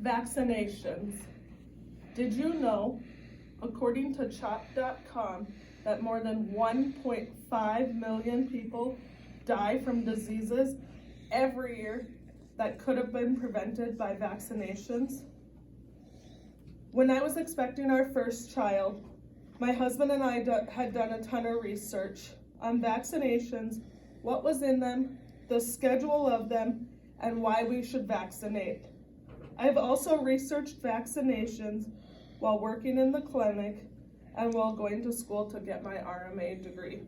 Vaccinations. Did you know, according to CHOP.com, that more than 1.5 million people die from diseases every year that could have been prevented by vaccinations? When I was expecting our first child, my husband and I had done a ton of research on vaccinations, what was in them, the schedule of them, and why we should vaccinate. I've also researched vaccinations while working in the clinic and while going to school to get my RMA degree.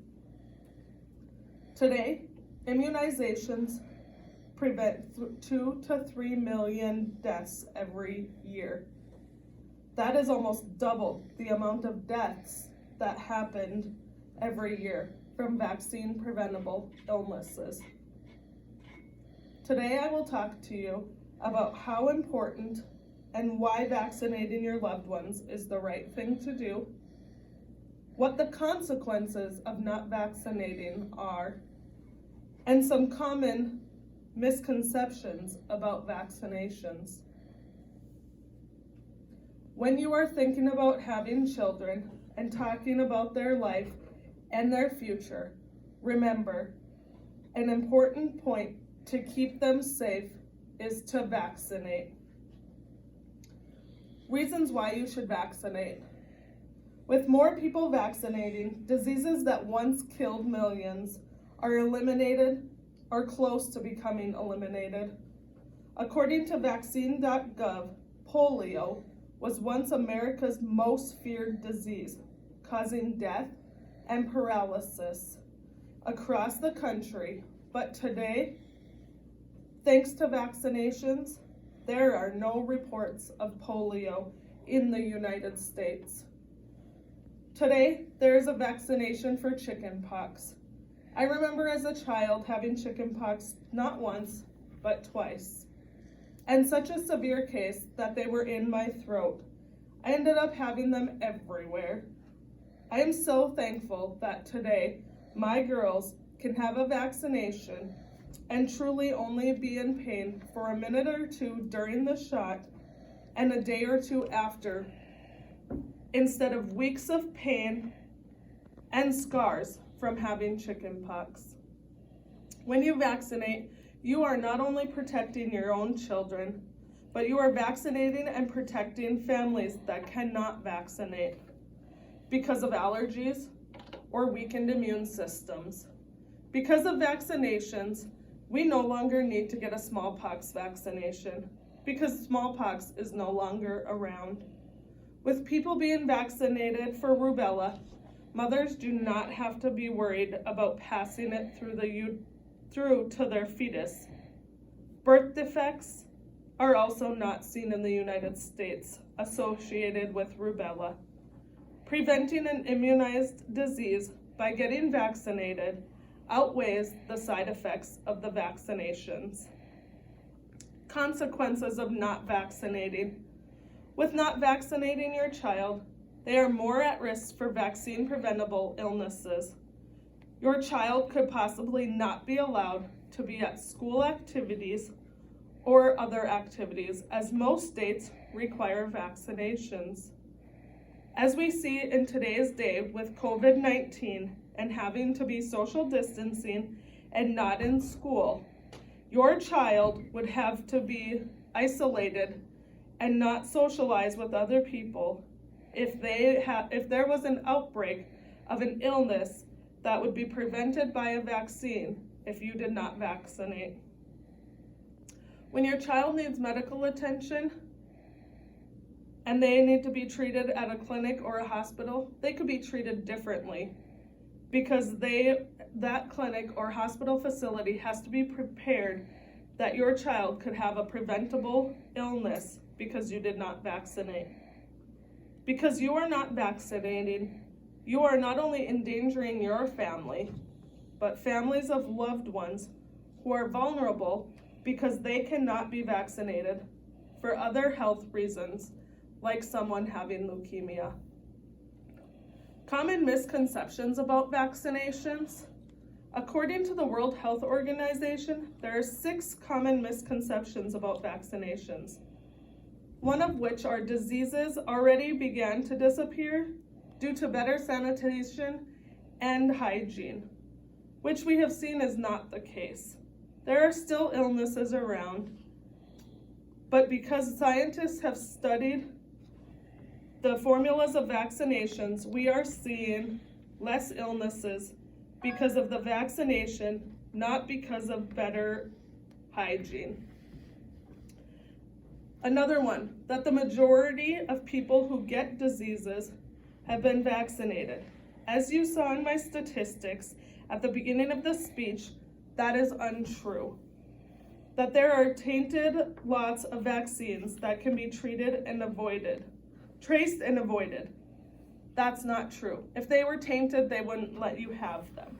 Today, immunizations prevent 2 to 3 million deaths every year. That is almost double the amount of deaths that happened every year from vaccine preventable illnesses. Today I will talk to you about how important and why vaccinating your loved ones is the right thing to do, what the consequences of not vaccinating are, and some common misconceptions about vaccinations. When you are thinking about having children and talking about their life and their future, remember, an important point to keep them safe is to vaccinate. Reasons why you should vaccinate. With more people vaccinating, diseases that once killed millions are eliminated or close to becoming eliminated. According to vaccine.gov, polio was once America's most feared disease, causing death and paralysis across the country. But today, thanks to vaccinations, there are no reports of polio in the United States. Today, there is a vaccination for chickenpox. I remember as a child having chickenpox not once, but twice. And such a severe case that they were in my throat. I ended up having them everywhere. I am so thankful that today my girls can have a vaccination and truly only be in pain for a minute or two during the shot and a day or two after, instead of weeks of pain and scars from having chickenpox. When you vaccinate, you are not only protecting your own children, but you are vaccinating and protecting families that cannot vaccinate because of allergies or weakened immune systems. Because of vaccinations, we no longer need to get a smallpox vaccination because smallpox is no longer around. With people being vaccinated for rubella, mothers do not have to be worried about passing it through to their fetus. Birth defects are also not seen in the United States associated with rubella. Preventing an immunized disease by getting vaccinated outweighs the side effects of the vaccinations. Consequences of not vaccinating. With not vaccinating your child, they are more at risk for vaccine preventable illnesses. Your child could possibly not be allowed to be at school activities or other activities, as most states require vaccinations. As we see in today's day with COVID-19 and having to be social distancing and not in school, your child would have to be isolated and not socialize with other people if there was an outbreak of an illness that would be prevented by a vaccine if you did not vaccinate. When your child needs medical attention and they need to be treated at a clinic or a hospital, they could be treated differently because that clinic or hospital facility has to be prepared that your child could have a preventable illness because you did not vaccinate. Because you are not vaccinating, you are not only endangering your family, but families of loved ones who are vulnerable because they cannot be vaccinated for other health reasons, like someone having leukemia. Common misconceptions about vaccinations. According to the World Health Organization, there are 6 common misconceptions about vaccinations. one of which are diseases already began to disappear due to better sanitation and hygiene, which we have seen is not the case. There are still illnesses around, but because scientists have studied the formulas of vaccinations, we are seeing less illnesses because of the vaccination, not because of better hygiene. Another one, that the majority of people who get diseases have been vaccinated. As you saw in my statistics at the beginning of the speech, that is untrue. That there are tainted lots of vaccines that can be treated and avoided, traced and avoided. That's not true. If they were tainted, they wouldn't let you have them.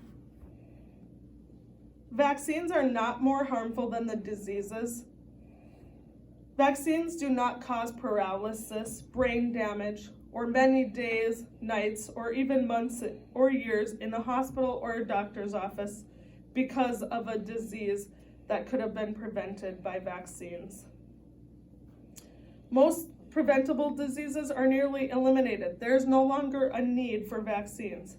Vaccines are not more harmful than the diseases. Vaccines do not cause paralysis, brain damage, or many days, nights, or even months or years in a hospital or a doctor's office because of a disease that could have been prevented by vaccines. Most preventable diseases are nearly eliminated. There is no longer a need for vaccines.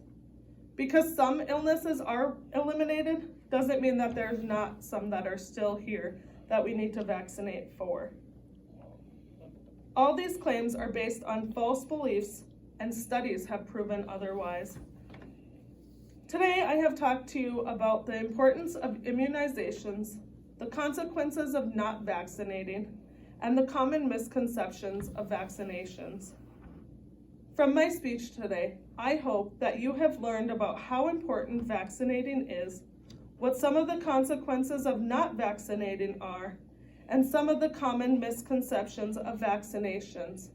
Because some illnesses are eliminated, doesn't mean that there's not some that are still here that we need to vaccinate for. All these claims are based on false beliefs, and studies have proven otherwise. Today, I have talked to you about the importance of immunizations, the consequences of not vaccinating, and the common misconceptions of vaccinations. From my speech today, I hope that you have learned about how important vaccinating is, what some of the consequences of not vaccinating are, and some of the common misconceptions of vaccinations.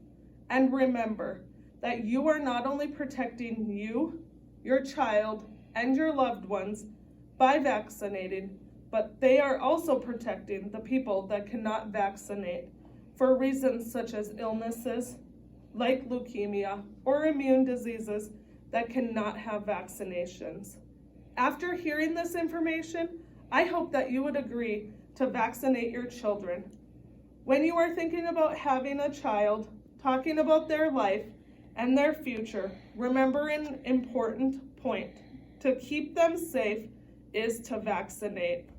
And remember that you are not only protecting you, your child, and your loved ones by vaccinating, but they are also protecting the people that cannot vaccinate for reasons such as illnesses like leukemia or immune diseases that cannot have vaccinations. After hearing this information, I hope that you would agree to vaccinate your children. When you are thinking about having a child, talking about their life and their future, remember an important point. To keep them safe is to vaccinate.